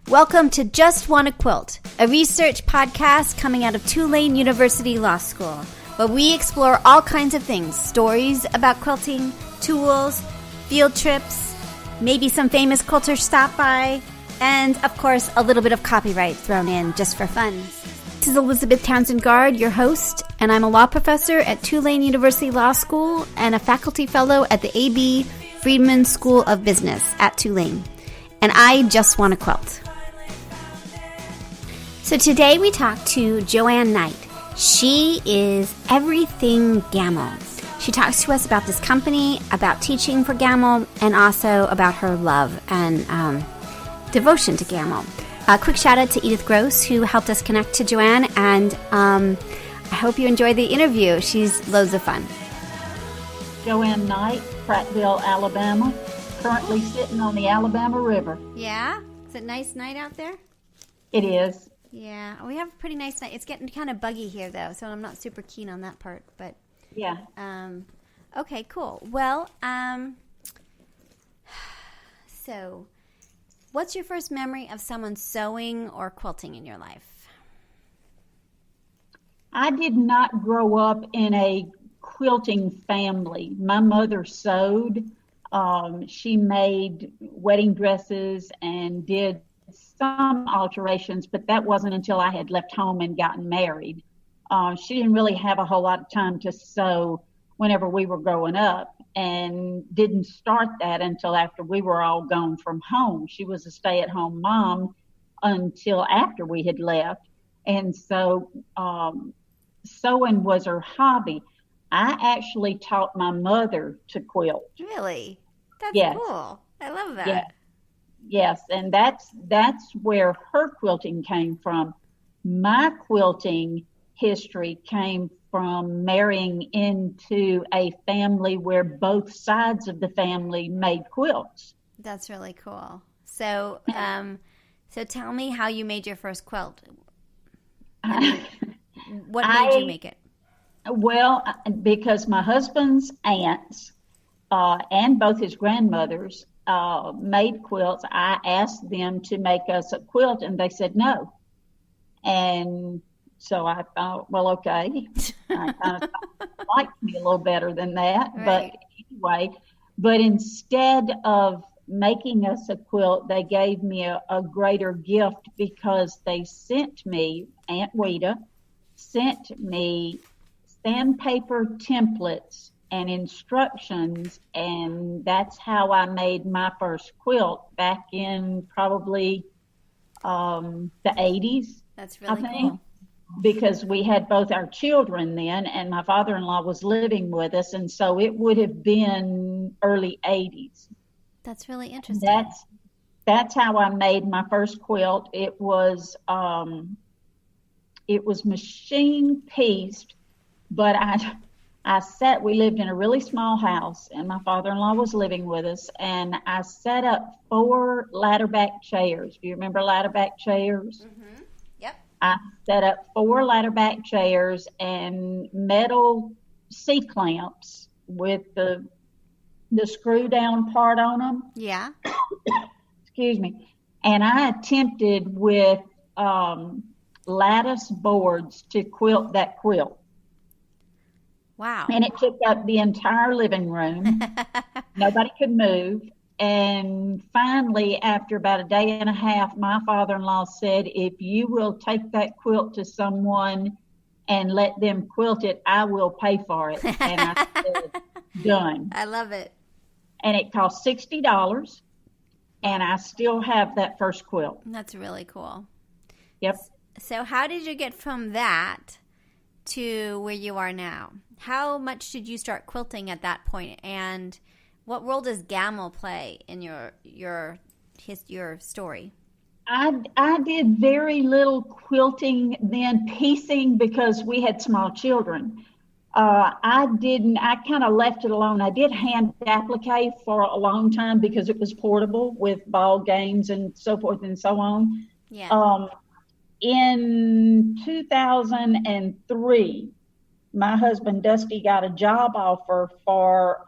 Welcome to JustWannaQuilt, a research podcast coming out of Tulane University Law School, where we explore all kinds of things, stories about quilting, tools, field trips, maybe some famous quilters stop by, and, of course, a little bit of copyright thrown in just for fun. This is Elizabeth Townsend-Gard, your host, and I'm a law professor at Tulane University Law School and a faculty fellow at the A.B. Friedman School of Business at Tulane. And I just want to quilt. So today we talk to JoAn Knight. She is everything Gammill. She talks to us about this company, about teaching for Gammill, and also about her love and devotion to Gammill. A quick shout out to Edith Gross, who helped us connect to JoAn, and I hope you enjoy the interview. She's loads of fun. JoAn Knight, Prattville, Alabama, currently sitting on the Alabama River. Yeah? Is it a nice night out there? It is. Yeah, we have a pretty nice night. It's getting kind of buggy here, though, so I'm not super keen on that part. But yeah. Okay, cool. Well, so what's your first memory of someone sewing or quilting in your life? I did not grow up in a quilting family. My mother sewed. She made wedding dresses and did some alterations, but that wasn't until I had left home and gotten married. She didn't really have a whole lot of time to sew whenever we were growing up, and didn't start that until after we were all gone from home. She was a stay-at-home mom until after we had left, and so sewing was her hobby. I actually taught my mother to quilt. Really? That's cool. I love that. Yeah. Yes, and that's where her quilting came from. My quilting history came from marrying into a family where both sides of the family made quilts. That's really cool. So, so tell me how you made your first quilt. What made you make it? Well, because my husband's aunts and both his grandmothers made quilts, I asked them to make us a quilt, and they said no. And so I thought, well, okay. I kind of liked me a little better than that. Right. But anyway, instead of making us a quilt, they gave me a greater gift, because they sent me, Aunt Weta sent me sandpaper templates and instructions, and that's how I made my first quilt back in probably the 80s. That's really cool. Because we had both our children then, and my father-in-law was living with us, and so it would have been early 80s. That's really interesting. That's how I made my first quilt. It was machine pieced, but we lived in a really small house, and my father-in-law was living with us, and I set up 4 ladder back chairs. Do you remember ladder back chairs? Mm-hmm. Yep. I set up 4 ladder back chairs and metal C-clamps with the screw down part on them. Yeah. Excuse me. And I attempted with lattice boards to quilt that quilt. Wow. And it took up the entire living room. Nobody could move. And finally, after about a day and a half, my father-in-law said, if you will take that quilt to someone and let them quilt it, I will pay for it. And I said, done. I love it. And it cost $60, and I still have that first quilt. That's really cool. Yep. So how did you get from that to where you are now? How much did you start quilting at that point, and what role does Gammill play in your story? I did very little quilting then, piecing, because we had small children. I kind of left it alone. I did hand applique for a long time because it was portable with ball games and so forth and so on. Yeah. In 2003, my husband Dusty got a job offer for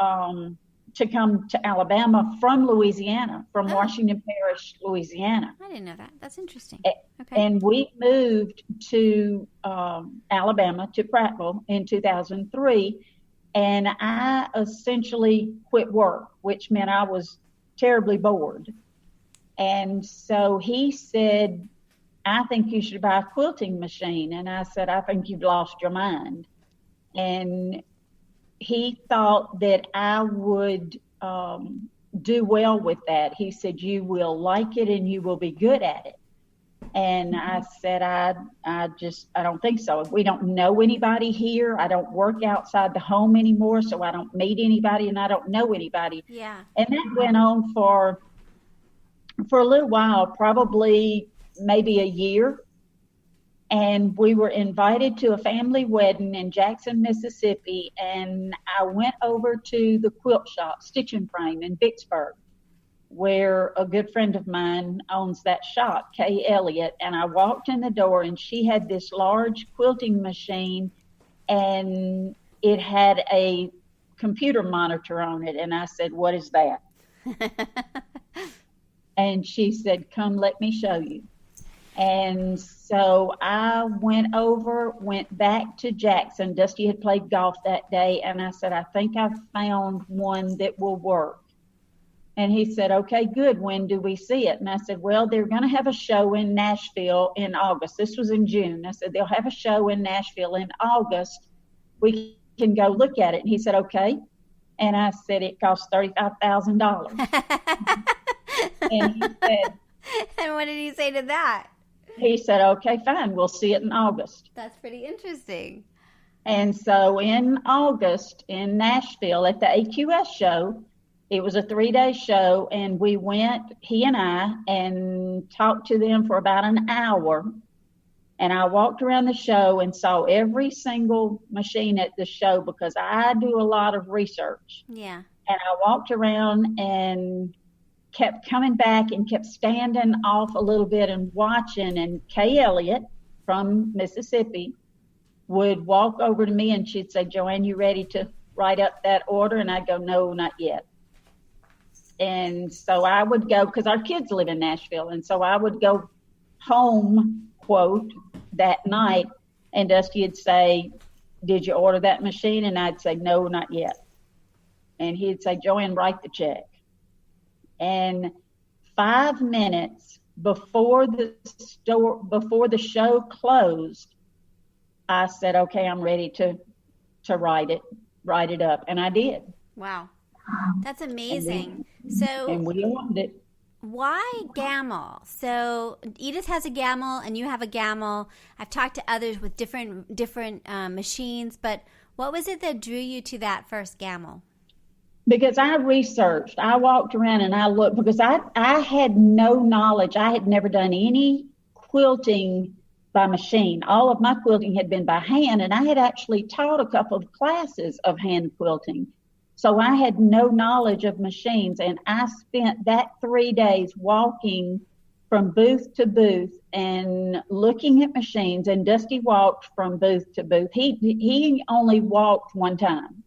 to come to Alabama from Louisiana, from Oh. Washington Parish, Louisiana. I didn't know that. That's interesting. Okay. And we moved to Alabama, to Prattville in 2003. And I essentially quit work, which meant I was terribly bored. And so he said, I think you should buy a quilting machine. And I said, I think you've lost your mind. And he thought that I would do well with that. He said, you will like it and you will be good at it. And I said, I don't think so. We don't know anybody here. I don't work outside the home anymore, so I don't meet anybody and I don't know anybody. Yeah. And that went on for a little while, probably maybe a year. And we were invited to a family wedding in Jackson, Mississippi. And I went over to the quilt shop, Stitch and Frame in Vicksburg, where a good friend of mine owns that shop, Kay Elliott. And I walked in the door and she had this large quilting machine and it had a computer monitor on it. And I said, what is that? And she said, come, let me show you. And so I went back to Jackson. Dusty had played golf that day. And I said, I think I've found one that will work. And he said, okay, good. When do we see it? And I said, well, they're going to have a show in Nashville in August. This was in June. I said, they'll have a show in Nashville in August. We can go look at it. And he said, okay. And I said, it costs $35,000. And he said, and what did he say to that? He said, okay, fine. We'll see it in August. That's pretty interesting. And so in August in Nashville at the AQS show, it was a 3-day show, and we went, he and I, and talked to them for about an hour. And I walked around the show and saw every single machine at the show because I do a lot of research. Yeah. And I walked around and kept coming back and kept standing off a little bit and watching. And Kay Elliott from Mississippi would walk over to me and she'd say, JoAn, you ready to write up that order? And I'd go, no, not yet. And so I would go, because our kids live in Nashville, and so I would go home, quote, that night, and Dusty would say, did you order that machine? And I'd say, no, not yet. And he'd say, JoAn, write the check. And 5 minutes before the show closed, I said, okay, I'm ready to write it up. And I did. Wow. That's amazing. And we owned it. Why Gammill? So Edith has a Gammill and you have a Gammill. I've talked to others with different machines, but what was it that drew you to that first Gammill? Because I researched, I walked around and I looked, because I had no knowledge. I had never done any quilting by machine. All of my quilting had been by hand, and I had actually taught a couple of classes of hand quilting. So I had no knowledge of machines, and I spent that 3 days walking from booth to booth and looking at machines, and Dusty walked from booth to booth. He only walked one time.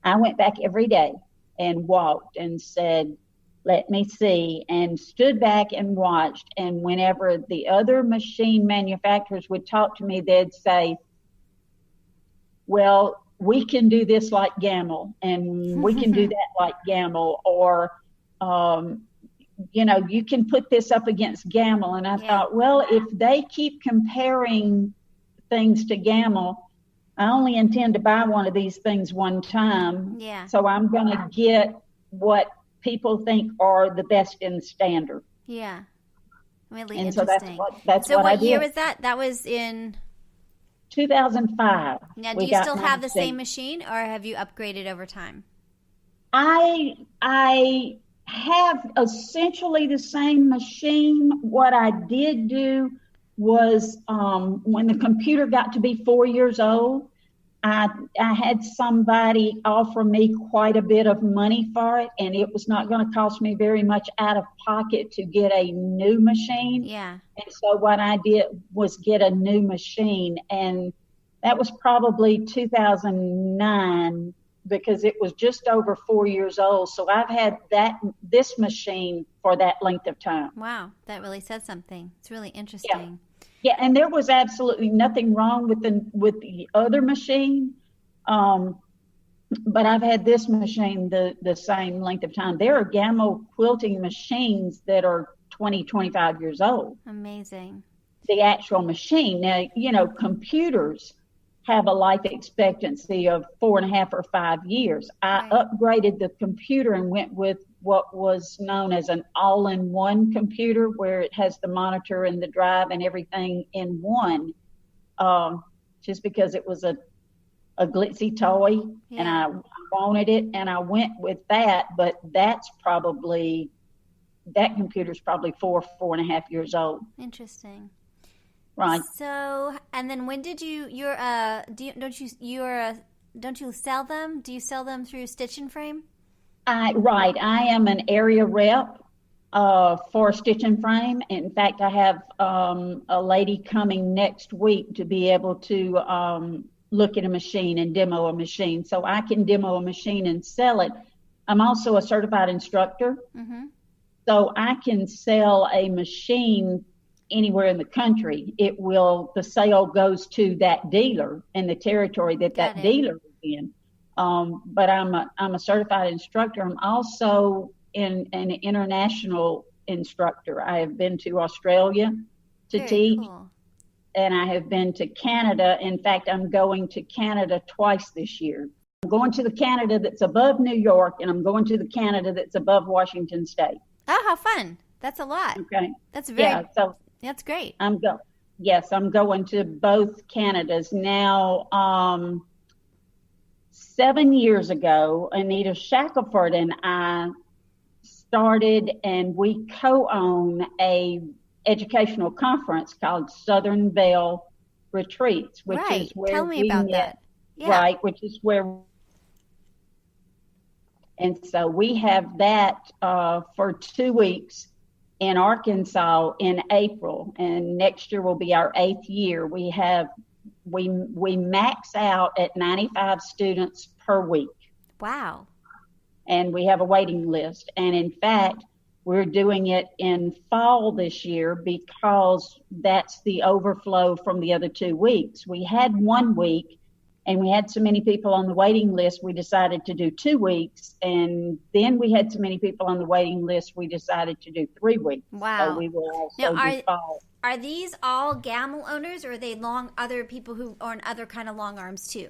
I went back every day and walked and said, let me see, and stood back and watched. And whenever the other machine manufacturers would talk to me, they'd say, well, we can do this like Gammill, and we can do that like Gammill, or, you can put this up against Gammill. And I thought, well, if they keep comparing things to Gammill, I only intend to buy one of these things one time. Yeah. So I'm going to get what people think are the best in the standard. Yeah. Really and interesting. So that's what I did. What year was that? That was in 2005. Now, do you still have the same machine, or have you upgraded over time? I have essentially the same machine. What I did do was when the computer got to be 4 years old, I had somebody offer me quite a bit of money for it, and it was not going to cost me very much out of pocket to get a new machine. Yeah. And so what I did was get a new machine, and that was probably 2009 because it was just over 4 years old. So I've had this machine for that length of time. Wow, that really says something. It's really interesting. Yeah, and there was absolutely nothing wrong with the other machine. But I've had this machine the same length of time. There are Gammill quilting machines that are 20, 25 years old. Amazing. The actual machine. Now, computers have a life expectancy of 4.5 or 5 years. I upgraded the computer and went with what was known as an all-in-one computer, where it has the monitor and the drive and everything in one, just because it was a glitzy toy, and I wanted it, and I went with that. But that computer's probably 4.5 years old. Interesting. Right. So, and then when did you don't you sell them? Do you sell them through Stitch and Frame? I am an area rep for Stitch and Frame. In fact, I have a lady coming next week to be able to look at a machine and demo a machine. So I can demo a machine and sell it. I'm also a certified instructor. Mm-hmm. So I can sell a machine anywhere in the country. The sale goes to that dealer and the territory that dealer is in. But I'm a certified instructor. I'm also an international instructor. I have been to Australia to teach. Cool. And I have been to Canada. In fact, I'm going to Canada twice this year. I'm going to the Canada that's above New York, and I'm going to the Canada that's above Washington State. Oh, how fun. That's a lot. Okay. That's that's great. I'm going to both Canadas. Now, 7 years ago, Anita Shackelford and I started, and we co-own a educational conference called Southern Belle Retreats, which is where Tell me about that. Yeah. Right, which is where, and so we have that for 2 weeks in Arkansas in April, and next year will be our 8th year. We max out at 95 students per week. Wow. And we have a waiting list. And in fact, we're doing it in fall this year because that's the overflow from the other 2 weeks. We had 1 week, and we had so many people on the waiting list, we decided to do 2 weeks. And then we had so many people on the waiting list, we decided to do 3 weeks. Wow. So we will also do fall. Are these all Gammill owners, or are they other people who own other kind of long arms too?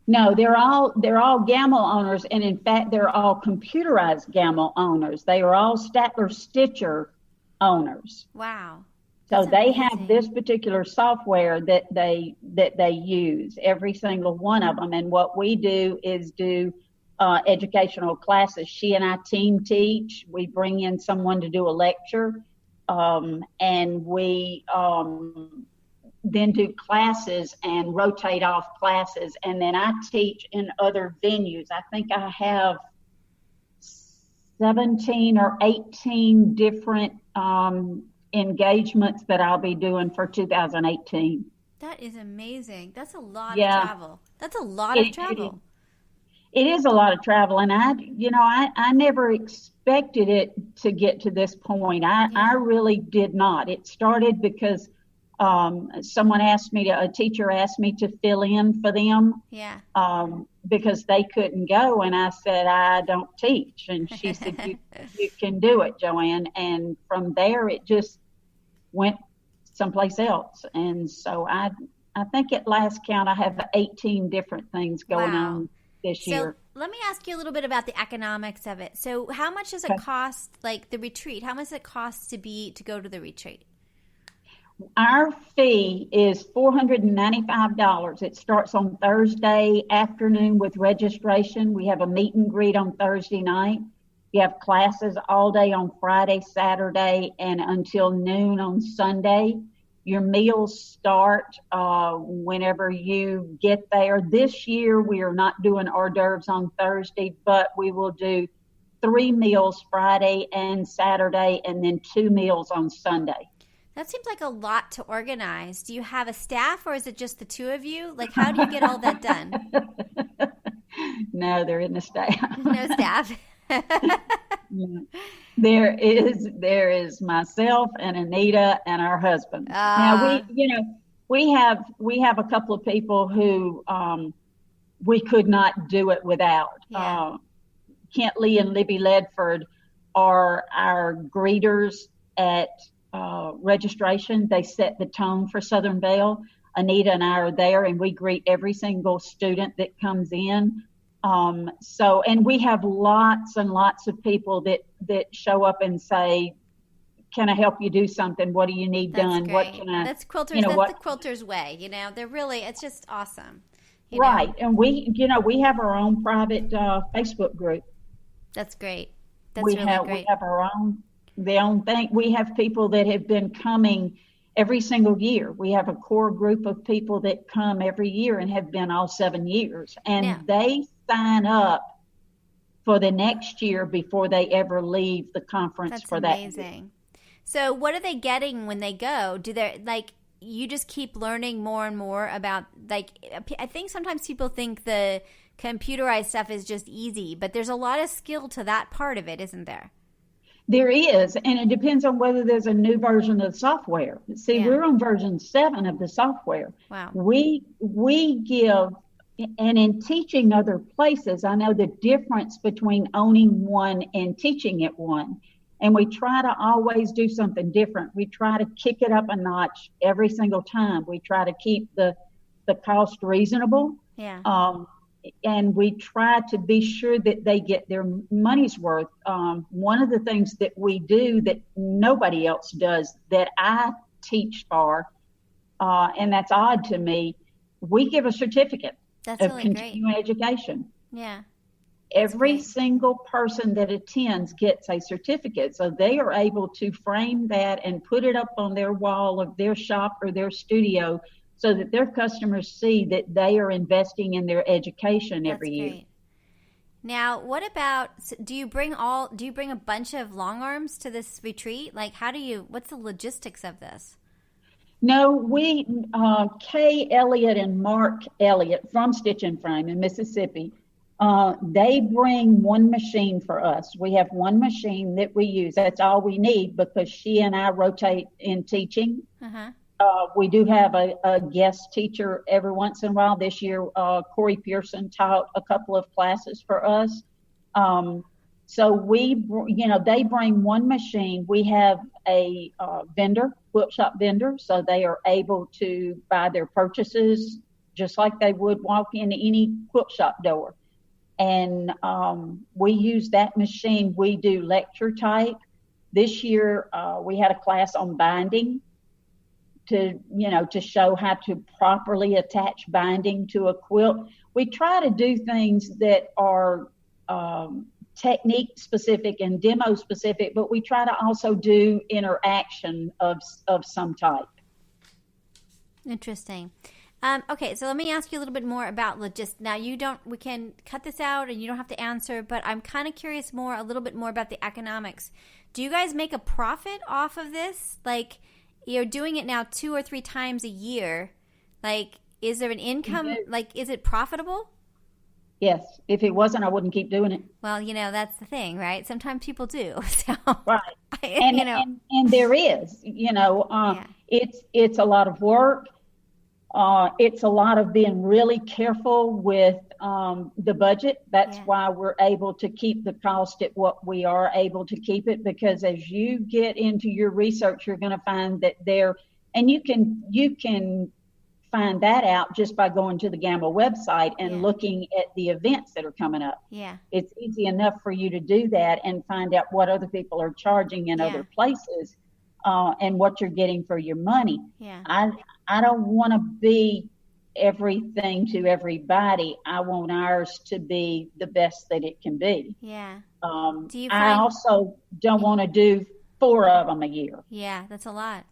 No, they're all Gammill owners, and in fact, they're all computerized Gammill owners. They are all Statler Stitcher owners. Wow. So they have this particular software that they use, every single one of them. And what we do is do educational classes. She and I team teach. We bring in someone to do a lecture, and we then do classes and rotate off classes. And then I teach in other venues. I think I have 17 or 18 different engagements that I'll be doing for 2018. That is amazing. That's a lot of travel. That's a lot of travel. It is a lot of travel. And I never expected it to get to this point. I really did not. It started because a teacher asked me to fill in for them. Yeah. Because they couldn't go, and I said, I don't teach. And she said, you can do it, JoAn. And from there, it just went someplace else. And so I think at last count, I have 18 different things going on this year. So let me ask you a little bit about the economics of it. So how much does it cost, like the retreat? How much does it cost to go to the retreat? Our fee is $495. It starts on Thursday afternoon with registration. We have a meet and greet on Thursday night. You have classes all day on Friday, Saturday, and until noon on Sunday. Your meals start whenever you get there. This year, we are not doing hors d'oeuvres on Thursday, but we will do 3 meals Friday and Saturday, and then 2 meals on Sunday. That seems like a lot to organize. Do you have a staff, or is it just the two of you? Like, how do you get all that done? No, there isn't a staff. No staff. Yeah. There is myself and Anita and our husbands. Now we have a couple of people who we could not do it without. Yeah. Kent Lee and Libby Ledford are our greeters at registration. They set the tone for Southern Belle. Anita and I are there, and we greet every single student that comes in. And we have lots and lots of people that show up and say, "Can I help you do something? What do you need done? Great. What can I?" That's quilters. That's the quilters' way. They're really. It's just awesome. Right, and we have our own private Facebook group. That's great. That's really great. We have our own thing. We have people that have been coming every single year. We have a core group of people that come every year and have been all 7 years, and they sign up for the next year before they ever leave the conference for that year. That's amazing. So what are they getting when they go? Do they you just keep learning more and more about, I think sometimes people think the computerized stuff is just easy, but there's a lot of skill to that part of it, isn't there? There is, and it depends on whether there's a new version of the software. See, we're on version 7 of the software. Wow. We give, and in teaching other places, I know the difference between owning one and teaching at one. And we try to always do something different. We try to kick it up a notch every single time. We try to keep the cost reasonable. Yeah. And we try to be sure that they get their money's worth. One of the things that we do that nobody else does that I teach for, and that's odd to me, we give a certificate of continuing education. Yeah. Every single person that attends gets a certificate. So they are able to frame that and put it up on their wall of their shop or their studio so that their customers see that they are investing in their education every year. Now, what about, do you bring a bunch of long arms to this retreat? What's the logistics of this? No, Kay Elliott and Mark Elliott from Stitch and Frame in Mississippi, they bring one machine for us. We have one machine that we use. That's all we need because she and I rotate in teaching. Uh-huh. We do have a guest teacher every once in a while. This year, Corey Pearson taught a couple of classes for us. So they bring one machine. We have a quilt shop vendor, so they are able to buy their purchases just like they would walk into any quilt shop door. And we use that machine. We do lecture type. This year, we had a class on binding to show how to properly attach binding to a quilt. We try to do things that are technique specific and demo specific, but we try to also do interaction of some type. Interesting. Okay, so let me ask you a little bit more about logistics. Now, we can cut this out and you don't have to answer, but I'm kind of curious a little bit more about the economics. Do you guys make a profit off of this? You're doing it now 2 or 3 times a year. Is there an income? Is it profitable? Yes. If it wasn't, I wouldn't keep doing it. Well, that's the thing, right? Sometimes people do. So, right. And there is, it's a lot of work. It's a lot of being really careful with the budget. That's why we're able to keep the cost at what we are able to keep it, because as you get into your research, you're going to find that and you can find that out just by going to the Gammill website and looking at the events that are coming up. Yeah. It's easy enough for you to do that and find out what other people are charging in other places. And what you're getting for your money. Yeah. I don't want to be everything to everybody. I want ours to be the best that it can be. Yeah. I also don't want to do 4 of them a year. Yeah, that's a lot.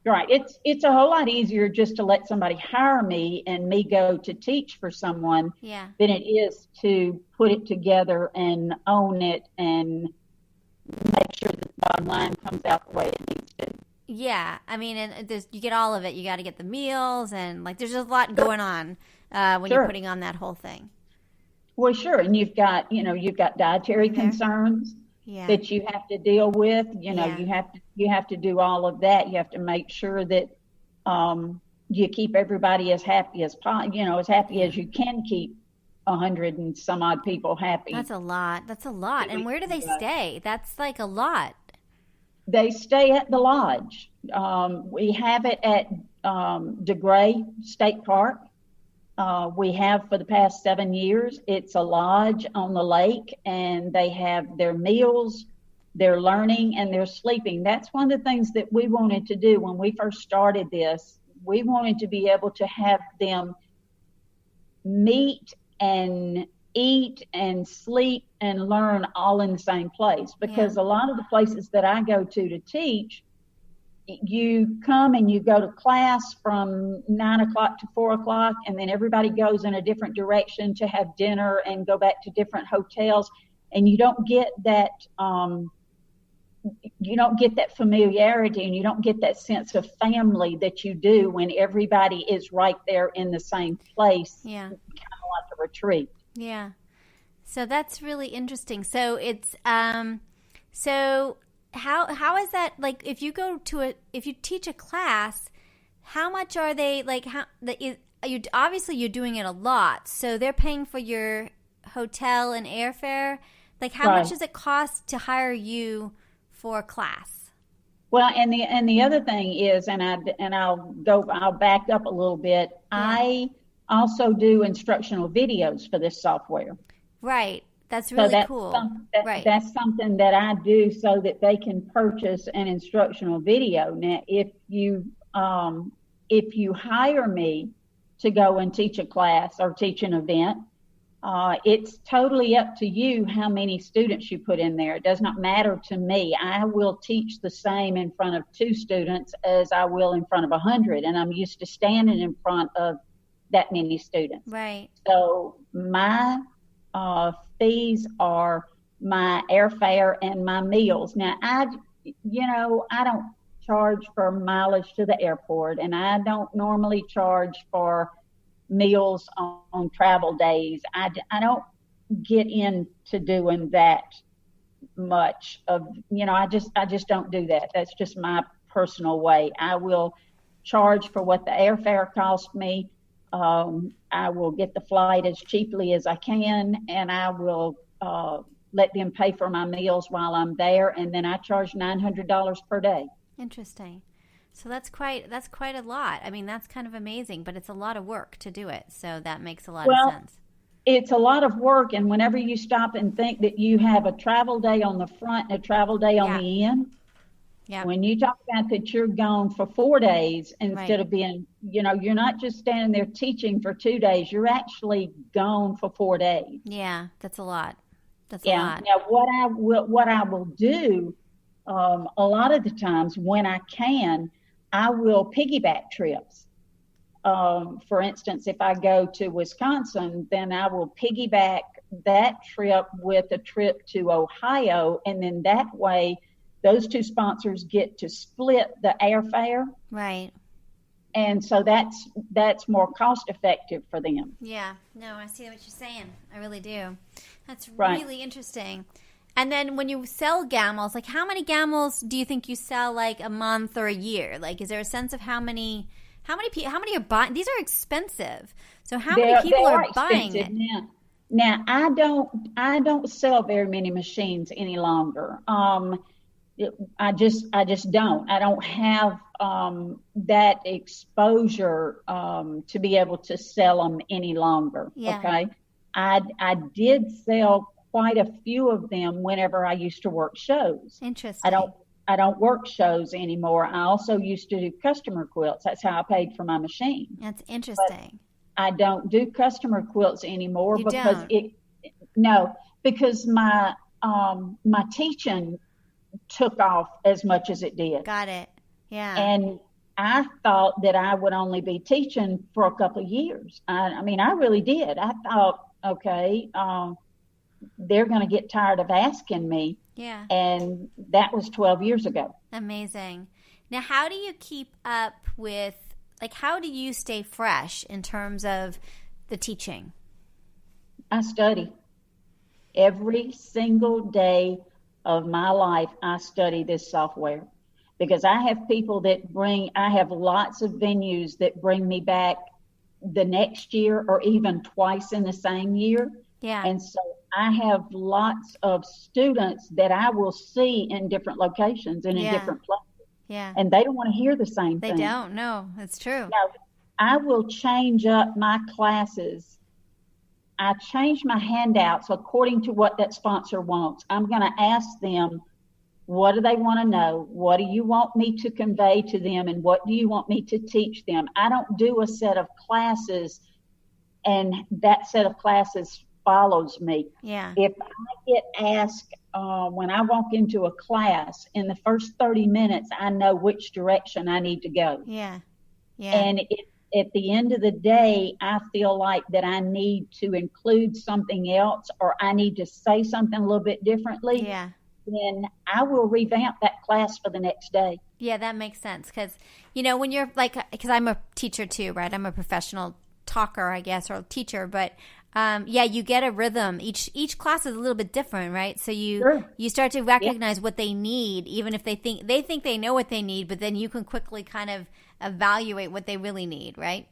Right. It's a whole lot easier just to let somebody hire me and me go to teach for someone than it is to put it together and own it and make sure that the bottom line comes out the way it needs to. Yeah, I mean, and you get all of it. You got to get the meals, and there's just a lot going on when you're putting on that whole thing. Well, sure. And you've got dietary concerns Yeah. that you have to deal with. Yeah. You have to do all of that. You have to make sure that you keep everybody as happy as as happy as you can keep 100 and some odd people happy. That's a lot. And where do they stay? That's like a lot. They stay at the lodge. We have it at DeGray State Park. We have for the past 7 years. It's a lodge on the lake, and they have their meals, their learning, and their sleeping. That's one of the things that we wanted to do when we first started this. We wanted to be able to have them meet and eat and sleep and learn all in the same place, because a lot of the places that I go to teach, you come and you go to class from 9 o'clock to 4 o'clock, and then everybody goes in a different direction to have dinner and go back to different hotels, and you don't get that familiarity, and you don't get that sense of family that you do when everybody is right there in the same place, kind of like a retreat. Yeah. So that's really interesting. So it's so how is that, like, if you teach a class, how much are they, like, obviously you're doing it a lot, so they're paying for your hotel and airfare. Like, how much does it cost to hire you for a class? Well, and the other thing is, I'll back up a little bit. I also do instructional videos for this software. Right. That's really cool. That's something that I do so that they can purchase an instructional video. Now, if you hire me to go and teach a class or teach an event, it's totally up to you how many students you put in there. It does not matter to me. I will teach the same in front of 2 students as I will in front of 100, and I'm used to standing in front of that many students. Right. So my fees are my airfare and my meals. Now, I don't charge for mileage to the airport, and I don't normally charge for meals on travel days. I don't get into doing that much of, I just don't do that. That's just my personal way. I will charge for what the airfare cost me. I will get the flight as cheaply as I can, and I will let them pay for my meals while I'm there, and then I charge $900 per day. Interesting. So that's quite a lot. I mean, that's kind of amazing, but it's a lot of work to do it. So that makes a lot of sense. It's a lot of work, and whenever you stop and think that you have a travel day on the front and a travel day on the end, when you talk about that you're gone for 4 days instead of being, you're not just standing there teaching for 2 days, you're actually gone for 4 days. Yeah, that's a lot. That's a lot. Now, what I will do a lot of the times when I can, I will piggyback trips. For instance, if I go to Wisconsin, then I will piggyback that trip with a trip to Ohio, and then that way those 2 sponsors get to split the airfare. Right. And so that's more cost effective for them. Yeah. No, I see what you're saying. I really do. That's really interesting. And then when you sell Gammills, like, how many Gammills do you think you sell, like, a month or a year? Like, is there a sense of how many are buying? These are expensive. So how many people are buying it? Now, I don't sell very many machines any longer. I just don't. I don't have that exposure to be able to sell them any longer. Yeah. Okay. I did sell quite a few of them whenever I used to work shows. Interesting. I don't work shows anymore. I also used to do customer quilts. That's how I paid for my machine. That's interesting. But I don't do customer quilts anymore because my teaching took off as much as it did. Got it. Yeah. And I thought that I would only be teaching for a couple of years. I mean, I really did. I thought, okay, they're going to get tired of asking me. Yeah. And that was 12 years ago. Amazing. Now, how do you keep up with, like, how do you stay fresh in terms of the teaching? I study. Every single day of my life, I study this software because I have people I have lots of venues that bring me back the next year or even twice in the same year. Yeah. And so I have lots of students that I will see in different locations and in different places. Yeah. And they don't want to hear the same thing. They don't. No, it's true. Now, I will change up my classes. I change my handouts according to what that sponsor wants. I'm going to ask them, what do they want to know? What do you want me to convey to them? And what do you want me to teach them? I don't do a set of classes and that set of classes follows me. Yeah. If I get asked when I walk into a class, in the first 30 minutes, I know which direction I need to go. Yeah. Yeah. And at the end of the day, I feel like that I need to include something else or I need to say something a little bit differently. Yeah. Then I will revamp that class for the next day. Yeah, that makes sense. Because, when you're because I'm a teacher too, right? I'm a professional talker, I guess, or teacher. But you get a rhythm. Each class is a little bit different, right? So you start to recognize what they need, even if they think they know what they need, but then you can quickly kind of evaluate what they really need, right?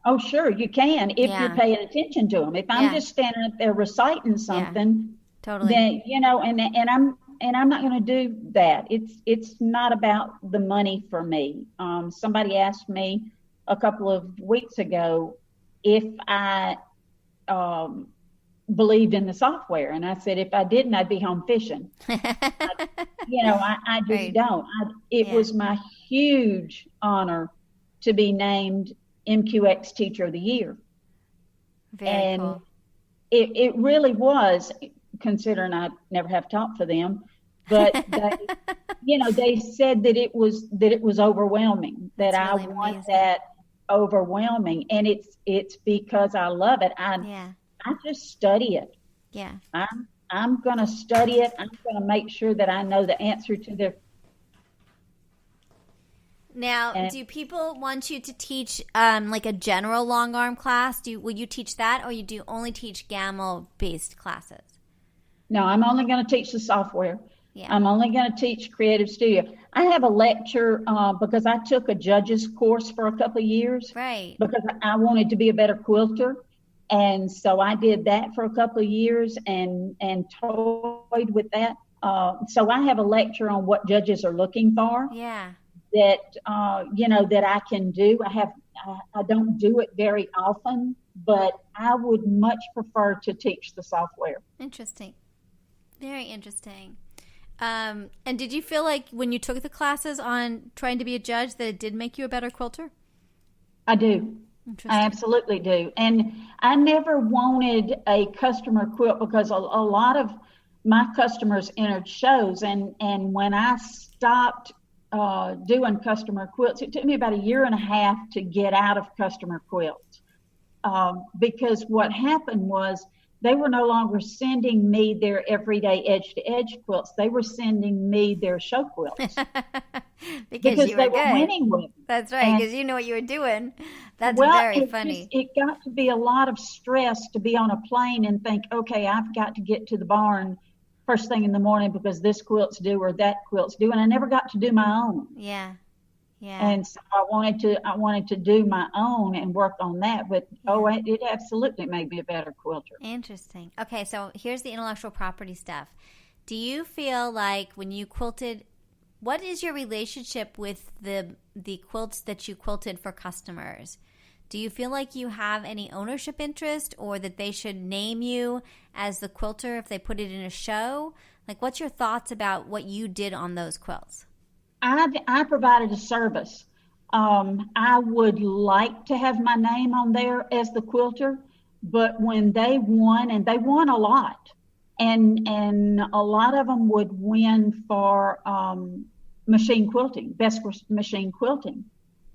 Oh, sure, you can if you're paying attention to them. If I'm just standing up there reciting something, totally, then and I'm not going to do that. It's not about the money for me. Somebody asked me a couple of weeks ago if I believed in the software, and I said if I didn't, I'd be home fishing. I just don't. It was my huge honor to be named MQX Teacher of the Year. Very cool. It really was, considering I never have taught for them, but they said that it was overwhelming, that I really want amazing. that overwhelming, and it's because I love it. I just study it. Yeah. I'm going to study it. I'm going to make sure that I know the answer to the. Now, do people want you to teach like a general long arm class? Will you teach that, or do you only teach Gammill based classes? No, I'm only going to teach the software. Yeah. I'm only going to teach Creative Studio. I have a lecture because I took a judge's course for a couple of years. Right. Because I wanted to be a better quilter. And so I did that for a couple of years and toyed with that. So I have a lecture on what judges are looking for. Yeah. That, that I can do. I don't do it very often, but I would much prefer to teach the software. Interesting. Very interesting. And did you feel like when you took the classes on trying to be a judge that it did make you a better quilter? I do. I absolutely do. And I never wanted a customer quilt because a lot of my customers entered shows. And when I stopped doing customer quilts, it took me about 1.5 years to get out of customer quilts. Because what happened was they were no longer sending me their everyday edge-to-edge quilts. They were sending me their show quilts. because they were winning with them. That's right, because you know what you were doing. That's very funny. It got to be a lot of stress to be on a plane and think, okay, I've got to get to the barn first thing in the morning because this quilt's due or that quilt's due. And I never got to do my own. Yeah. Yeah. And so I wanted to do my own and work on that, but it absolutely made me a better quilter. Interesting. Okay, so here's the intellectual property stuff. Do you feel like when you quilted, what is your relationship with the quilts that you quilted for customers? Do you feel like you have any ownership interest, or that they should name you as the quilter if they put it in a show? Like, what's your thoughts about what you did on those quilts? I provided a service. I would like to have my name on there as the quilter, but when they won, and they won a lot, and a lot of them would win for machine quilting, best machine quilting.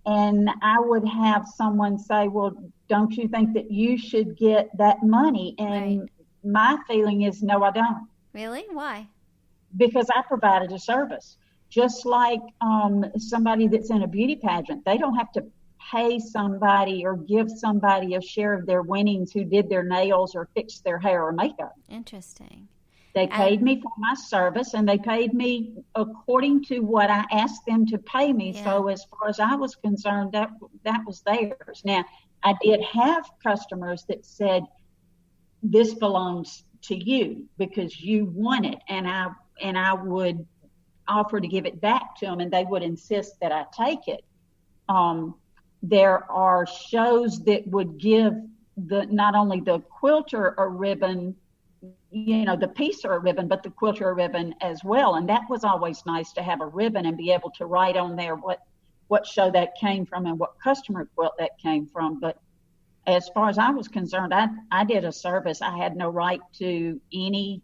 And I would have someone say, well, don't you think that you should get that money? And my feeling is, no, I don't. Really? Why? Because I provided a service. Just like somebody that's in a beauty pageant, they don't have to pay somebody or give somebody a share of their winnings who did their nails or fixed their hair or makeup. Interesting. They paid me for my service, and they paid me according to what I asked them to pay me. Yeah. So as far as I was concerned, that was theirs. Now, I did have customers that said, this belongs to you because you won it, and I would offer to give it back to them, and they would insist that I take it. There are shows that would give not only the quilter a ribbon, the piecer a ribbon, but the quilter a ribbon as well. And that was always nice to have a ribbon and be able to write on there what show that came from and what customer quilt that came from. But as far as I was concerned, I did a service. I had no right to any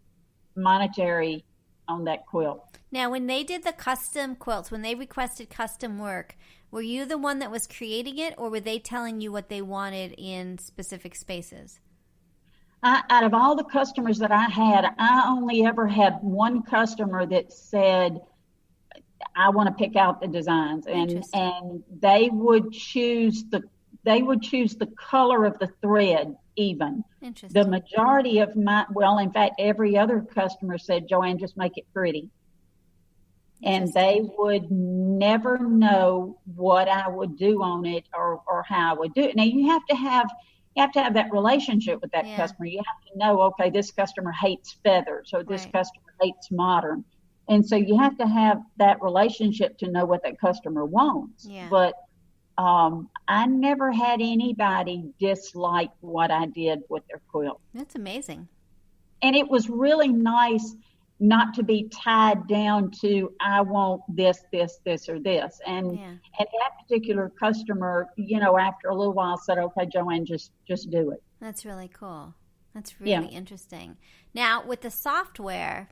monetary on that quilt. Now, when they did the custom quilts, when they requested custom work, were you the one that was creating it, or were they telling you what they wanted in specific spaces? Out of all the customers that I had, I only ever had one customer that said, I want to pick out the designs, and they would choose the color of the thread even. The majority of in fact, every other customer said, JoAn, just make it pretty. And they would never know what I would do on it or how I would do it. Now, you have to have that relationship with that customer. You have to know, okay, this customer hates feathers, or this customer hates modern. And so you have to have that relationship to know what that customer wants. Yeah. But I never had anybody dislike what I did with their quilt. That's amazing. And it was really nice not to be tied down to, I want this, or this. And that particular customer, after a little while said, okay, JoAn, just do it. That's really cool. That's really interesting. Now, with the software,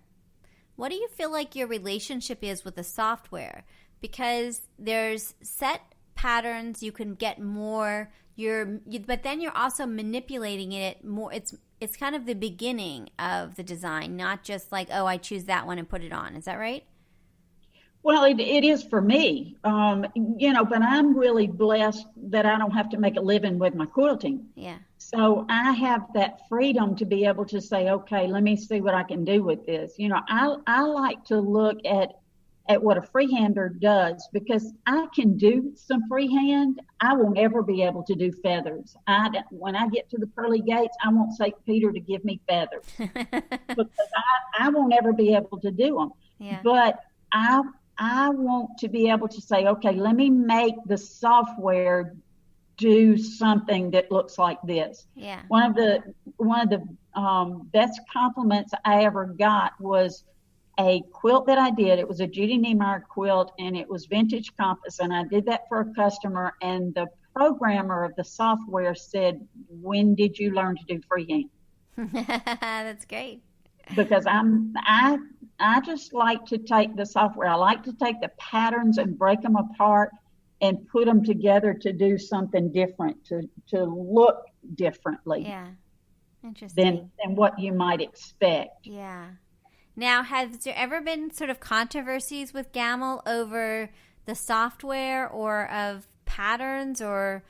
what do you feel like your relationship is with the software? Because there's set patterns, you can get more, but then you're also manipulating it more. It's kind of the beginning of the design, not just like, oh, I choose that one and put it on. Is that right? Well, it is for me, but I'm really blessed that I don't have to make a living with my quilting. Yeah. So I have that freedom to be able to say, okay, let me see what I can do with this. I like to look at what a freehander does, because I can do some freehand. I won't ever be able to do feathers. When I get to the pearly gates, I won't St. Peter to give me feathers because I won't ever be able to do them. Yeah. But I want to be able to say, okay, let me make the software do something that looks like this. Yeah. One of the best compliments I ever got was a quilt that I did. It was a Judy Niemeyer quilt, and it was vintage compass, and I did that for a customer, and the programmer of the software said, when did you learn to do freehand? That's great. Because I just like to take the software. I like to take the patterns and break them apart and put them together to do something different, to look differently. Yeah. Interesting. Than what you might expect. Yeah. Now, has there ever been sort of controversies with Gammill over the software or of patterns, or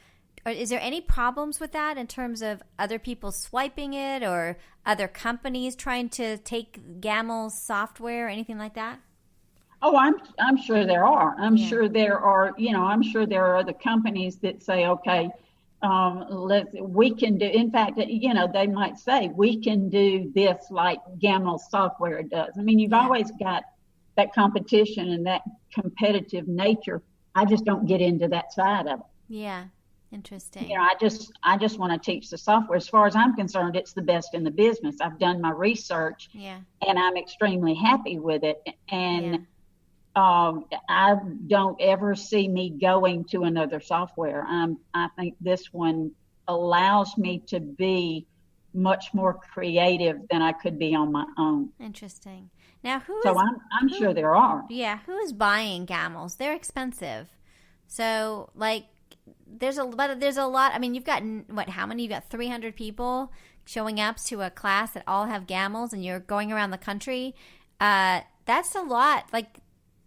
is there any problems with that in terms of other people swiping it or other companies trying to take Gammill's software or anything like that? Oh, I'm sure there are. I'm sure there are. I'm sure there are other companies that say, okay, we can do, in fact, they might say we can do this like Gammill software does. I mean, you've always got that competition and that competitive nature. I just don't get into that side of it. Yeah. Interesting. I just want to teach the software. As far as I'm concerned, it's the best in the business. I've done my research and I'm extremely happy with it. And I don't ever see me going to another software. I think this one allows me to be much more creative than I could be on my own. Interesting. Now, I'm sure there are. Yeah, who is buying Gammills? They're expensive. So, there's a lot. I mean, you've got how many? You've got 300 people showing up to a class that all have Gammills, and you're going around the country. That's a lot.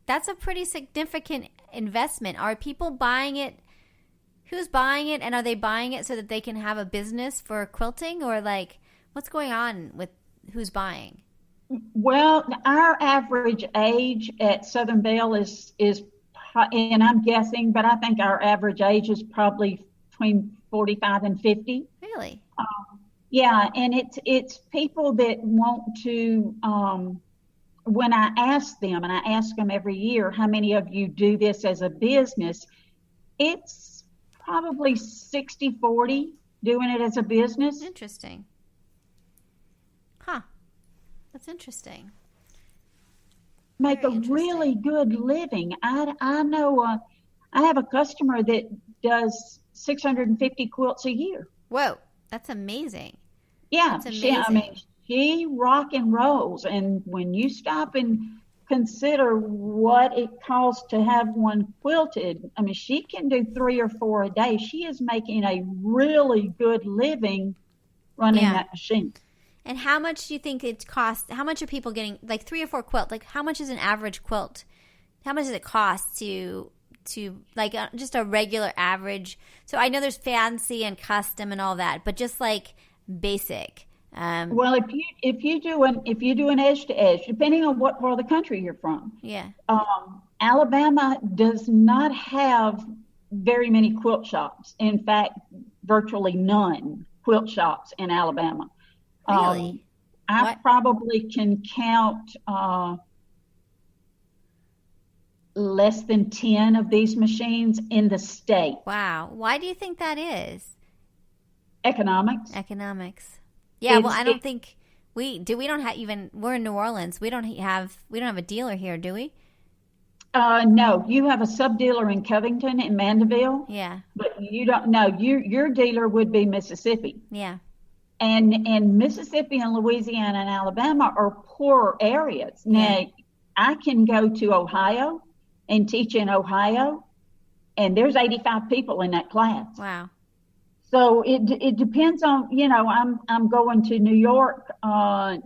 That's a pretty significant investment. Are people buying it Who's buying it, and are they buying it so that they can have a business for quilting, or like what's going on with who's buying? Well, our average age at Southern Belle is, and I'm guessing, but I think our average age is probably between 45 and 50. Really? Yeah, and it's people that want to. When I ask them, and I ask them every year, how many of you do this as a business? It's probably 60-40 doing it as a business. Interesting. Huh. That's interesting. Make a really good living. I know I have a customer that does 650 quilts a year. Whoa, that's amazing. Yeah, that's amazing. She rock and rolls, and when you stop and consider what it costs to have one quilted, I mean, she can do 3 or 4 a day. She is making a really good living running that machine. And how much do you think it costs? How much are people getting, like 3 or 4 quilt? Like, how much is an average quilt? How much does it cost to like just a regular average? So I know there's fancy and custom and all that, but just like basic. Well, if you do an edge to edge, depending on what part of the country you're from. Yeah. Alabama does not have very many quilt shops. In fact, virtually none quilt shops in Alabama. Really? I probably can count less than 10 of these machines in the state. Wow. Why do you think that is? Economics. Yeah, well, I don't think we don't have even, we're in New Orleans. We don't have a dealer here, do we? No, you have a sub dealer in Covington and Mandeville. Yeah. But you don't know. Your dealer would be Mississippi. Yeah. And Mississippi and Louisiana and Alabama are poorer areas. Now, I can go to Ohio and teach in Ohio, and there's 85 people in that class. Wow. So it depends on, I'm going to New York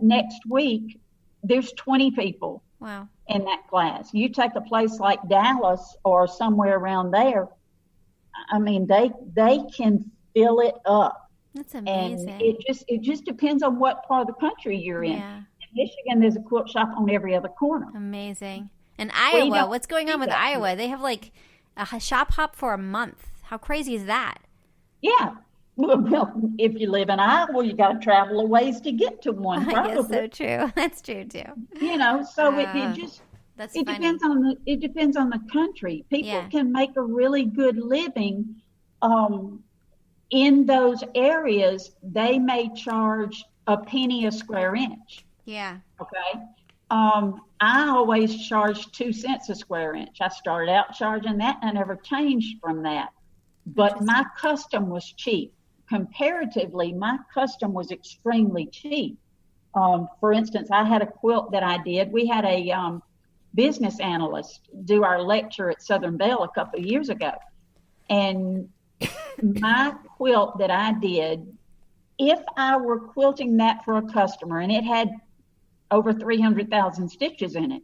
next week. There's 20 people. Wow. In that class. You take a place like Dallas or somewhere around there, I mean, they can fill it up. That's amazing. And it just depends on what part of the country you're in. Yeah. In Michigan, there's a quilt shop on every other corner. Amazing. And Iowa, what's going on with Iowa? They have like a shop hop for a month. How crazy is that? Yeah. Well, if you live in Iowa, you got to travel a ways to get to one. Probably. I guess so true. That's true too. So it depends on the country. People can make a really good living in those areas. They may charge a penny a square inch. Yeah. Okay. I always charged 2 cents a square inch. I started out charging that, and I never changed from that. But my custom was cheap. Comparatively, my custom was extremely cheap. For instance, I had a quilt that I did. We had a business analyst do our lecture at Southern Belle a couple of years ago. And my quilt that I did, if I were quilting that for a customer, and it had over 300,000 stitches in it,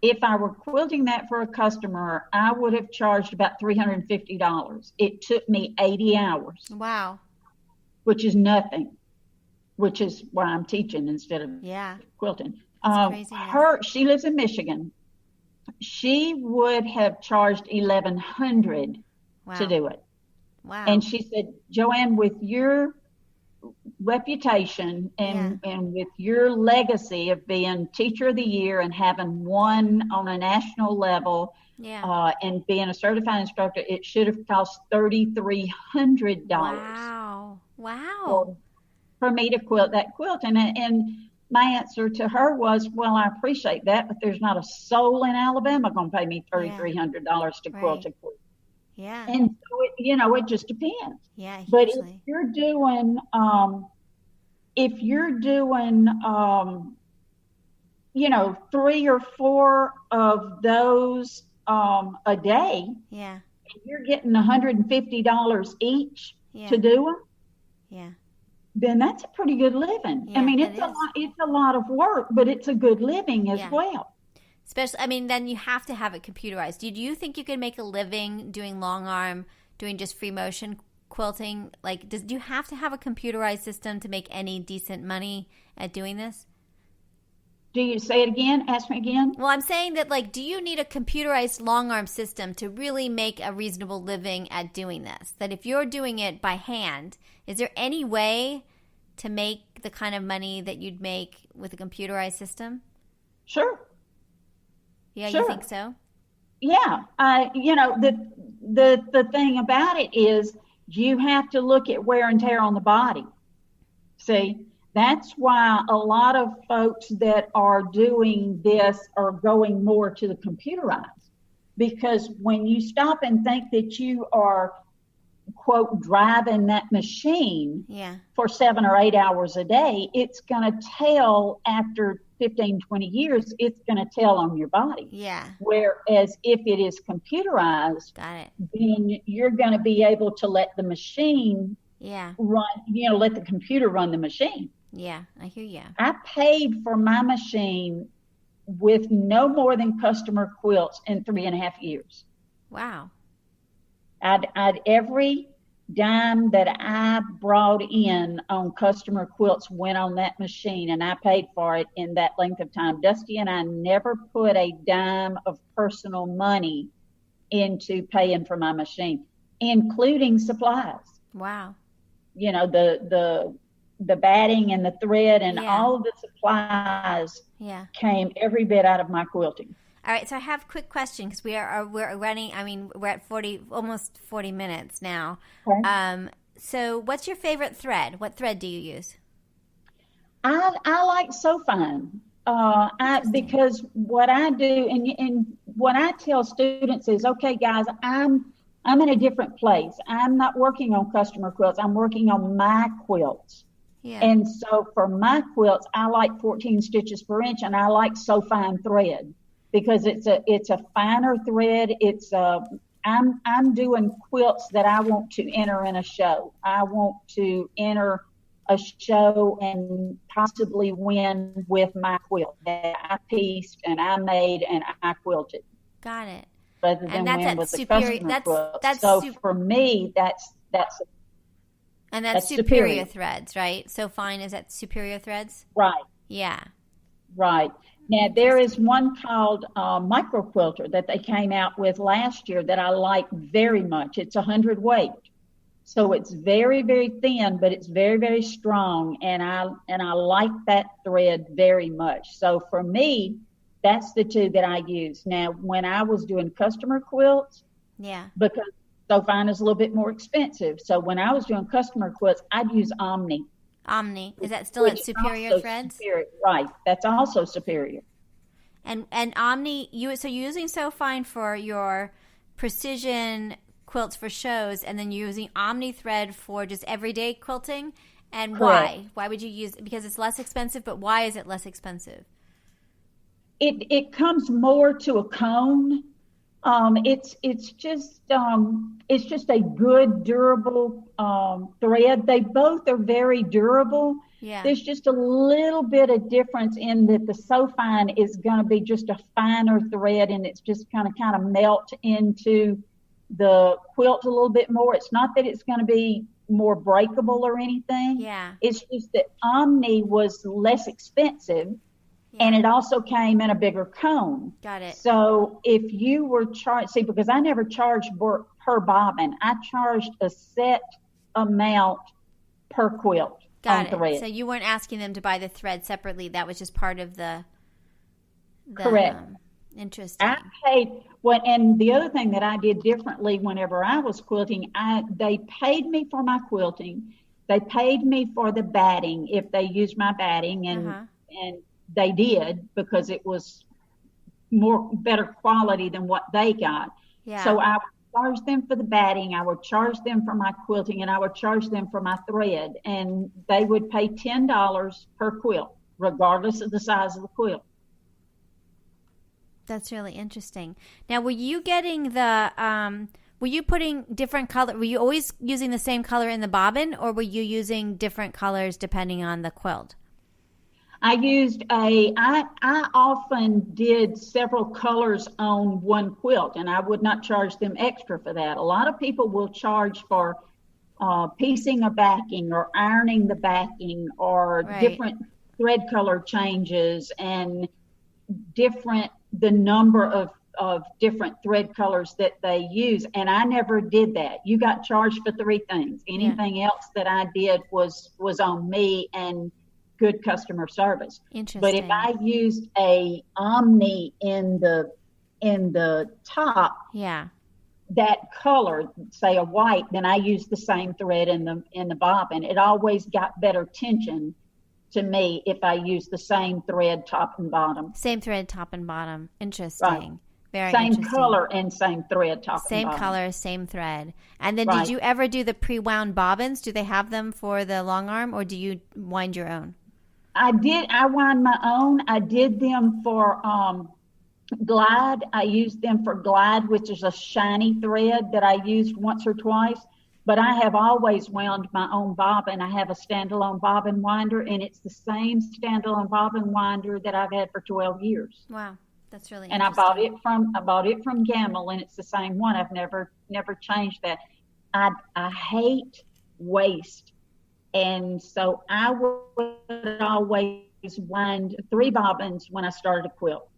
if I were quilting that for a customer, I would have charged about $350. It took me 80 hours. Wow. Which is nothing, which is why I'm teaching instead of quilting. She lives in Michigan. She would have charged $1,100 to do it. Wow. And she said, JoAn, with your reputation and with your legacy of being teacher of the year and having won on a national level and being a certified instructor, it should have cost $3,300. Wow. For me to quilt that quilt. And my answer to her was, well, I appreciate that, but there's not a soul in Alabama going to pay me $3,300 to quilt a quilt. Yeah. And so it just depends. Yeah. Hugely. But if you're doing 3 or 4 of those a day, you're getting $150 each to do them. Yeah. Then that's a pretty good living. Yeah, I mean, it's a lot of work, but it's a good living as well. Especially, I mean, then you have to have it computerized. Do you think you could make a living doing long arm doing just free motion quilting? Like, do you have to have a computerized system to make any decent money at doing this? Do you say it again? Ask me again. Well, I'm saying that, like, do you need a computerized long arm system to really make a reasonable living at doing this? That if you're doing it by hand, is there any way to make the kind of money that you'd make with a computerized system? Sure. Yeah, sure. You think so? Yeah. The thing about it is you have to look at wear and tear on the body. See? That's why a lot of folks that are doing this are going more to the computerized, because when you stop and think that you are, quote, driving that machine for 7 or 8 hours a day, it's going to tell after 15, 20 years, it's going to tell on your body. Yeah. Whereas if it is computerized, then you're going to be able to let the machine run, let the computer run the machine. Yeah, I hear you. I paid for my machine with no more than customer quilts in 3.5 years. Wow. I'd every dime that I brought in on customer quilts went on that machine, and I paid for it in that length of time. Dusty and I never put a dime of personal money into paying for my machine, including supplies. Wow. The batting and the thread and all of the supplies came every bit out of my quilting. All right, so I have a quick question because we're running. I mean, we're at almost 40 minutes now. Okay. So, what's your favorite thread? What thread do you use? I like so fine. Because what I do and what I tell students is, okay, guys, I'm in a different place. I'm not working on customer quilts. I'm working on my quilts. Yeah. And so for my quilts, I like 14 stitches per inch, and I like so fine thread because it's a finer thread. I'm doing quilts that I want to enter in a show. I want to enter a show and possibly win with my quilt that I pieced and I made and I quilted. Got it. Rather than win with the customer quilt. So for me, that's superior threads, right? So fine, is that superior threads? Right. Yeah. Right. Now, there is one called Micro Quilter that they came out with last year that I like very much. It's 100 weight. So it's very, very thin, but it's very, very strong. And I like that thread very much. So for me, that's the two that I use. Now, when I was doing customer quilts, because So fine is a little bit more expensive. So when I was doing customer quilts, I'd use Omni. Omni. Is that still at superior threads? Right. That's also superior. And Omni, you're using So Fine for your precision quilts for shows, and then you're using Omni thread for just everyday quilting. And Correct. Why? Why would you use it? Because it's less expensive, but why is it less expensive? It comes more to a cone. It's just a good durable thread. They both are very durable. Yeah. There's just a little bit of difference in that the So Fine is going to be just a finer thread, and it's just kind of melt into the quilt a little bit more. It's not that it's going to be more breakable or anything. Yeah. It's just that Omni was less expensive. Yeah. And it also came in a bigger cone. Got it. So if you were because I never charged per bobbin. I charged a set amount per quilt. Got it. Thread. So you weren't asking them to buy the thread separately. That was just part of the correct. Interesting. I paid and the other thing that I did differently whenever I was quilting, they paid me for my quilting. They paid me for the batting if they used my batting, and they did, because it was better quality than what they got. Yeah. So I would charge them for the batting, I would charge them for my quilting, and I would charge them for my thread. And they would pay $10 per quilt, regardless of the size of the quilt. That's really interesting. Now, were you getting were you putting different color? Were you always using the same color in the bobbin, or were you using different colors depending on the quilt? I often did several colors on one quilt, and I would not charge them extra for that. A lot of people will charge for piecing a backing or ironing the backing or different thread color changes and the number of different thread colors that they use. And I never did that. You got charged for 3 things. Anything else that I did was on me and good customer service. But if I used a omni in the top, that color, say a white, then I used the same thread in the bobbin. It always got better tension to me if I used the same thread top and bottom. Same thread top and bottom. Interesting. Right. Very same interesting. color and same thread top same and bottom. Color, same thread. And then did you ever do the pre-wound bobbins? Do they have them for the long arm, or do you wind your own? I wound my own. I did them for glide. I used them for glide, which is a shiny thread that I used once or twice. But I have always wound my own bobbin. I have a standalone bobbin winder, and it's the same standalone bobbin winder that I've had for 12 years. Wow, that's really and interesting. I bought it from Gammill, and it's the same one. I've never changed that. I hate waste. And so I would always wind 3 bobbins when I started a quilt.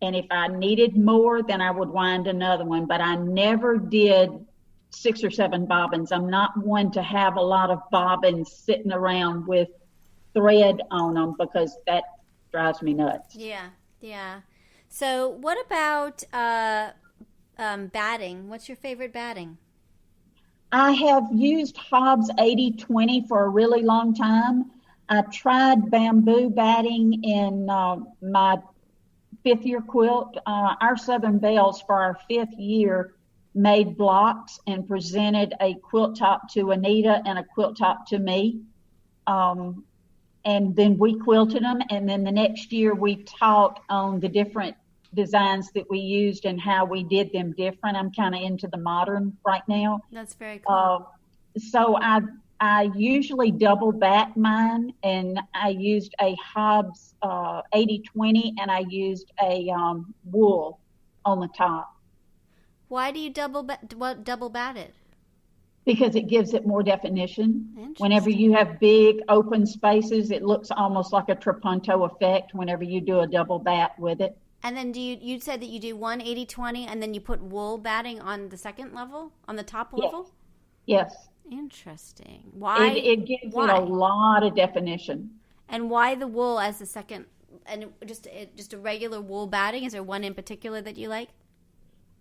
And if I needed more, then I would wind another one. But I never did 6 or 7 bobbins. I'm not one to have a lot of bobbins sitting around with thread on them, because that drives me nuts. Yeah. So what about batting? What's your favorite batting? I have used Hobbs 80/20 for a really long time. I tried bamboo batting in my 5th year quilt. Our Southern Bells, for our 5th year, made blocks and presented a quilt top to Anita and a quilt top to me. And then we quilted them. And then the next year we taught on the different designs that we used and how we did them different. I'm kind of into the modern right now. That's very cool. So I usually double bat mine, and I used a Hobbs 80/20, and I used a wool on the top. Why do you double bat it? Because it gives it more definition. Whenever you have big open spaces, it looks almost like a trapunto effect whenever you do a double bat with it. And then you said that you do 1 80/20, and then you put wool batting on the second level, on the top level? Yes. Interesting. Why? It gives it a lot of definition. And why the wool as the second, and just a regular wool batting? Is there one in particular that you like?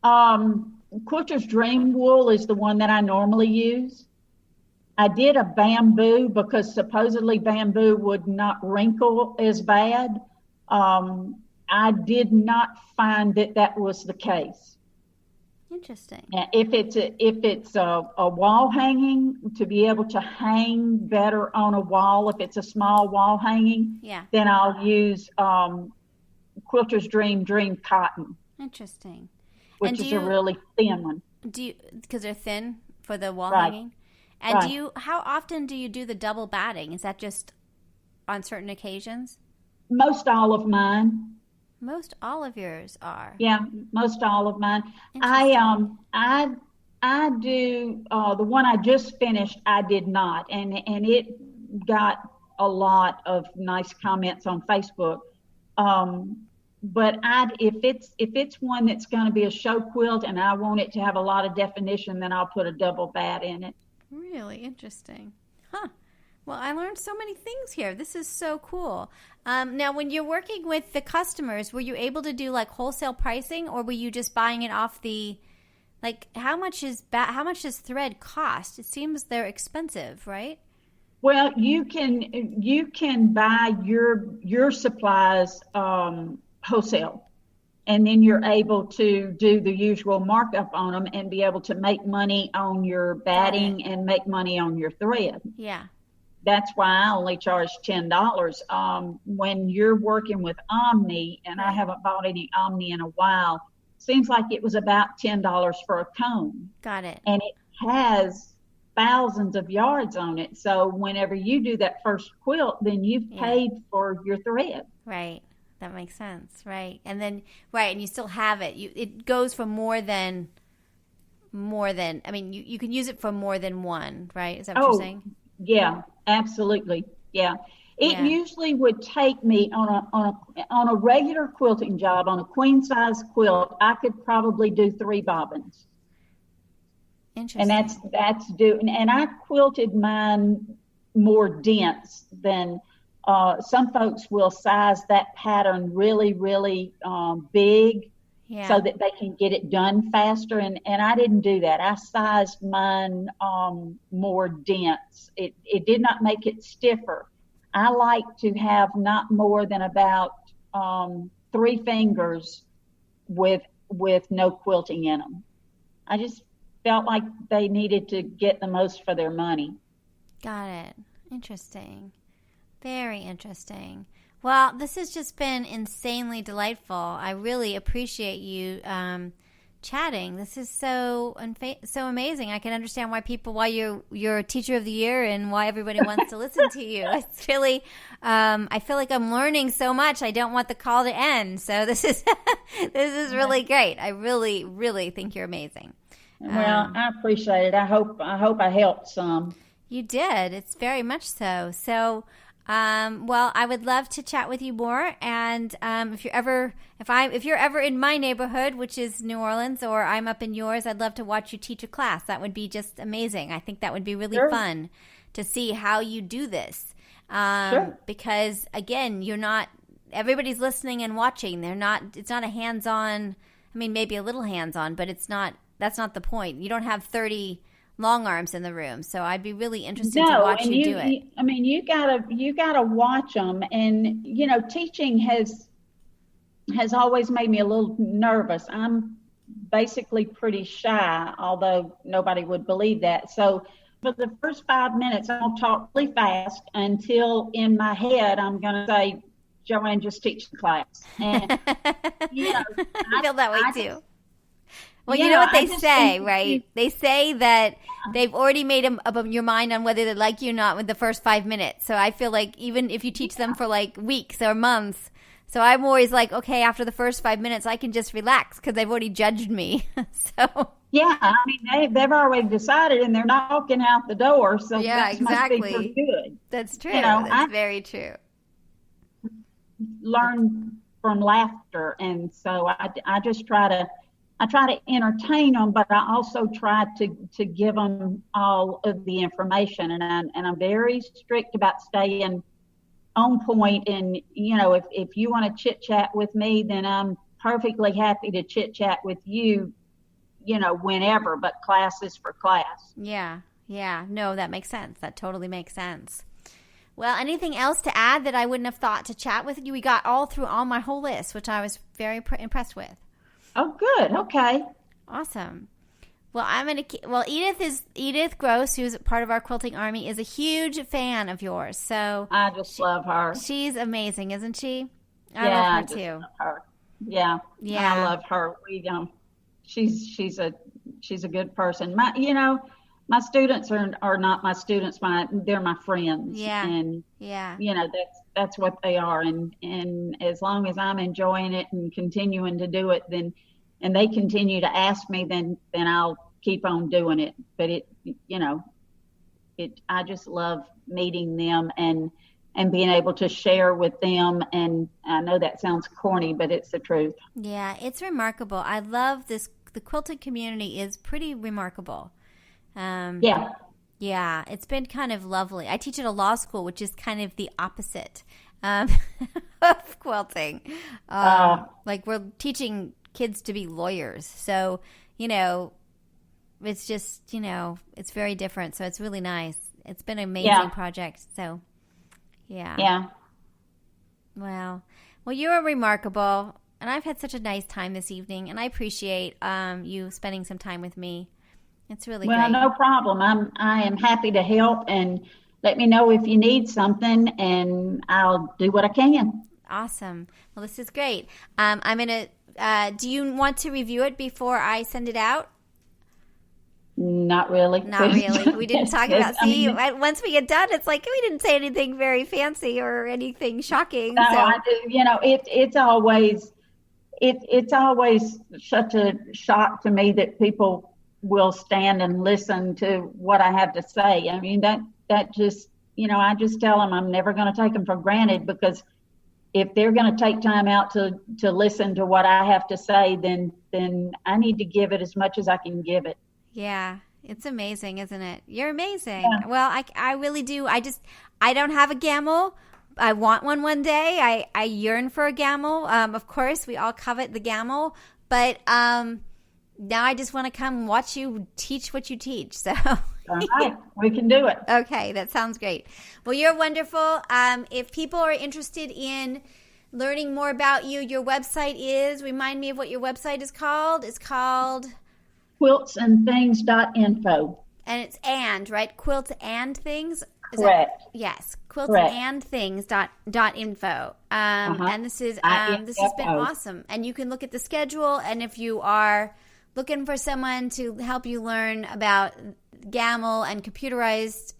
Quilter's Dream wool is the one that I normally use. I did a bamboo because supposedly bamboo would not wrinkle as bad. I did not find that was the case. Interesting. If it's a wall hanging, to be able to hang better on a wall, if it's a small wall hanging, then I'll use Quilter's Dream Cotton. Interesting. Which is a really thin one. Because they're thin for the wall hanging? And how often do you do the double batting? Is that just on certain occasions? Most all of mine. Most all of yours are. Yeah, most all of mine. I do the one I just finished. I did not, and it got a lot of nice comments on Facebook. But if it's one that's going to be a show quilt and I want it to have a lot of definition, then I'll put a double bat in it. Really interesting, huh? Well, I learned so many things here. This is so cool. Now, when you're working with the customers, were you able to do like wholesale pricing, or were you just buying it off the, like, how much does thread cost? It seems they're expensive, right? Well, you can buy your supplies wholesale, and then you're able to do the usual markup on them and be able to make money on your batting and make money on your thread. Yeah. That's why I only charge $10. When you're working with Omni, and I haven't bought any Omni in a while, seems like it was about $10 for a cone. Got it. And it has thousands of yards on it. So whenever you do that first quilt, then you've paid for your thread. Right. That makes sense. Right. And then, right. And you still have it. It goes for more than, I mean, you can use it for more than one, right? Is that what you're saying? Yeah, absolutely. Yeah. It usually would take me on a regular quilting job, on a queen size quilt, I could probably do 3 bobbins. Interesting. And that's doing, and I quilted mine more dense than some folks will size that pattern really, really big so that they can get it done faster. And I didn't do that. I sized mine more dense. It did not make it stiffer. I like to have not more than about 3 fingers with no quilting in them. I just felt like they needed to get the most for their money. Got it. Interesting. Very interesting. Well, this has just been insanely delightful. I really appreciate you chatting. This is so amazing. I can understand why you're a teacher of the year and why everybody wants to listen to you. It's really, I feel like I'm learning so much. I don't want the call to end. So this is really great. I really, really think you're amazing. Well, I appreciate it. I hope I helped some. You did. It's very much so. So, well, I would love to chat with you more. And if you're ever in my neighborhood, which is New Orleans, or I'm up in yours, I'd love to watch you teach a class. That would be just amazing. I think that would be really fun to see how you do this. Because again, everybody's listening and watching. It's not a hands-on. I mean, maybe a little hands-on, but that's not the point. You don't have 30 long arms in the room, so I'd be really interested to watch you do it. I mean, you gotta watch them, and teaching has always made me a little nervous. I'm basically pretty shy, although nobody would believe that. So for the first 5 minutes, I'll talk really fast until in my head I'm gonna say, "JoAn, just teach the class." And I feel that way too. Well, you know what they say, right? They say that they've already made up your mind on whether they like you or not with the first 5 minutes. So I feel like even if you teach them for like weeks or months, so I'm always like, okay, after the first 5 minutes, I can just relax because they've already judged me. So yeah, I mean they've already decided, and they're not walking out the door. So yeah, exactly. Must be pretty good. That's true. That's very true. Learn from laughter, and so I just try to entertain them, but I also try to give them all of the information, and I'm very strict about staying on point. And if you want to chit chat with me, then I'm perfectly happy to chit chat with you, whenever. But class is for class. Yeah. No, that makes sense. That totally makes sense. Well, anything else to add that I wouldn't have thought to chat with you? We got all through my whole list, which I was very impressed with. Oh, good. Okay. Awesome. Well, Edith Gross, who's part of our quilting army, is a huge fan of yours. So I just love her. She's amazing, isn't she? I love her too. Love her. Yeah. I love her. She's a good person. My students are not my students. They're my friends. Yeah. And that's what they are. And as long as I'm enjoying it and continuing to do it, and they continue to ask me, then I'll keep on doing it. But I just love meeting them and being able to share with them. And I know that sounds corny, but it's the truth. Yeah, it's remarkable. I love this. The quilting community is pretty remarkable. Yeah, it's been kind of lovely. I teach at a law school, which is kind of the opposite of quilting. Like we're teaching kids to be lawyers. So, it's just, it's very different. So it's really nice. It's been an amazing project. So, yeah. Yeah. Well, you're remarkable. And I've had such a nice time this evening. And I appreciate you spending some time with me. It's really great. Well, no problem. I am happy to help, and let me know if you need something, and I'll do what I can. Awesome. Well, this is great. I'm going to, do you want to review it before I send it out? No. Not really. Not really. We didn't talk about, once we get done, it's like we didn't say anything very fancy or anything shocking. No, So. It's always such a shock to me that people will stand and listen to what I have to say. I mean, that just, I just tell them I'm never going to take them for granted, because if they're going to take time out to listen to what I have to say, then I need to give it as much as I can give it. Yeah. It's amazing, isn't it? You're amazing. Yeah. Well, I really do. I don't have a Gammill. I want one day. I yearn for a Gammill. Of course, we all covet the Gammill, but now I just want to come watch you teach what you teach. So, all right, we can do it. Okay, that sounds great. Well, you're wonderful. If people are interested in learning more about you, your website is, remind me of what your website is called. It's called quiltsandthings.info. And it's right? Quilt and Things? Correct. Yes, Correct. quiltsandthings.info. And this has been awesome. And you can look at the schedule, and if you are looking for someone to help you learn about Gammill and computerized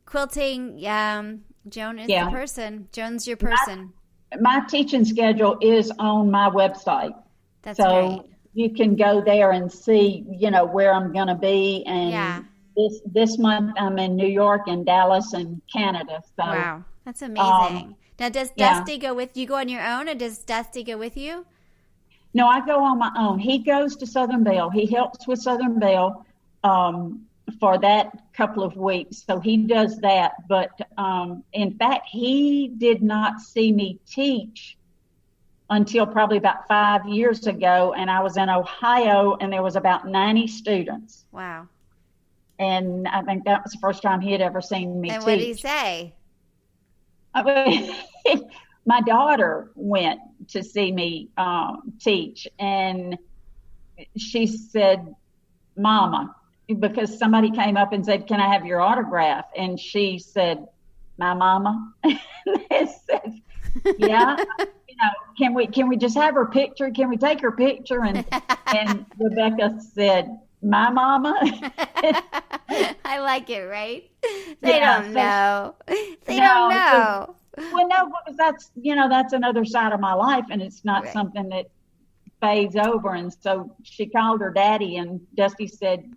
quilting, JoAn is the person. JoAn's your person. My teaching schedule is on my website. That's so great. You can go there and see, where I'm going to be. And this month I'm in New York and Dallas and Canada. So, wow, that's amazing. Now, does Dusty go with you? Go on your own, or does Dusty go with you? No, I go on my own. He goes to Southern Belle. He helps with Southern Belle for that couple of weeks. So he does that. But in fact, he did not see me teach until probably about 5 years ago. And I was in Ohio, and there was about 90 students. Wow. And I think that was the first time he had ever seen me teach. And what did he say? My daughter went to see me teach, and she said, "Mama," because somebody came up and said, "Can I have your autograph?" And she said, "My mama." And they said, "Yeah, can we just have her picture? Can we take her picture?" And Rebecca said, "My mama." I like it, right? They don't know. They don't know. Well, no, because that's another side of my life, and it's not something that fades over. And so she called her daddy, and Dusty said,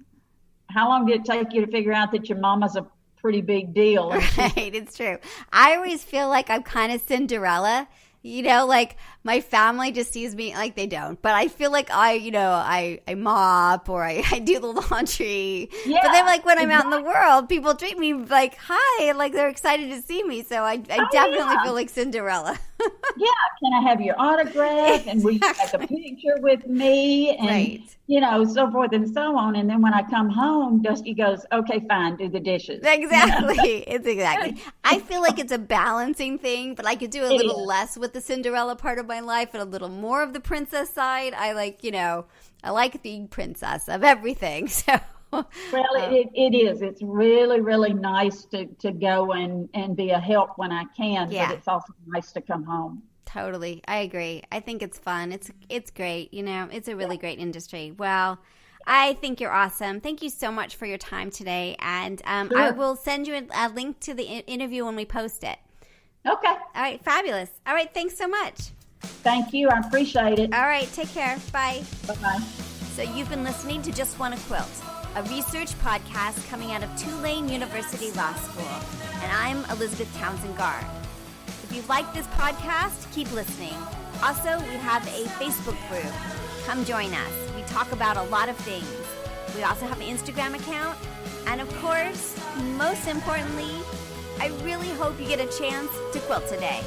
"How long did it take you to figure out that your mama's a pretty big deal?" Right, it's true. I always feel like I'm kind of Cinderella. Like my family just sees me like they don't, but I feel like I mop or I do the laundry. Yeah, but then like when I'm out in the world, people treat me like hi, like they're excited to see me. So I definitely feel like Cinderella. Yeah, can I have your autograph? And will you take a picture with me? And so forth and so on. And then when I come home, Dusty goes, "Okay, fine, do the dishes." Exactly. It's exactly. I feel like it's a balancing thing, but I could do a little less with the Cinderella part of my life and a little more of the princess side. I like the princess of everything. So well, it is. It's really, really nice to go and be a help when I can, but it's also nice to come home. Totally. I agree. I think it's fun. It's great. It's a really great industry. Well, I think you're awesome. Thank you so much for your time today. And Sure. I will send you a link to the interview when we post it. Okay. All right. Fabulous. All right. Thanks so much. Thank you. I appreciate it. All right. Take care. Bye. Bye-bye. So you've been listening to Just Wanna Quilt, a research podcast coming out of Tulane University Law School. And I'm Elizabeth Townsend Garr. If you like this podcast, keep listening. Also, we have a Facebook group. Come join us. We talk about a lot of things. We also have an Instagram account. And of course, most importantly, I really hope you get a chance to quilt today.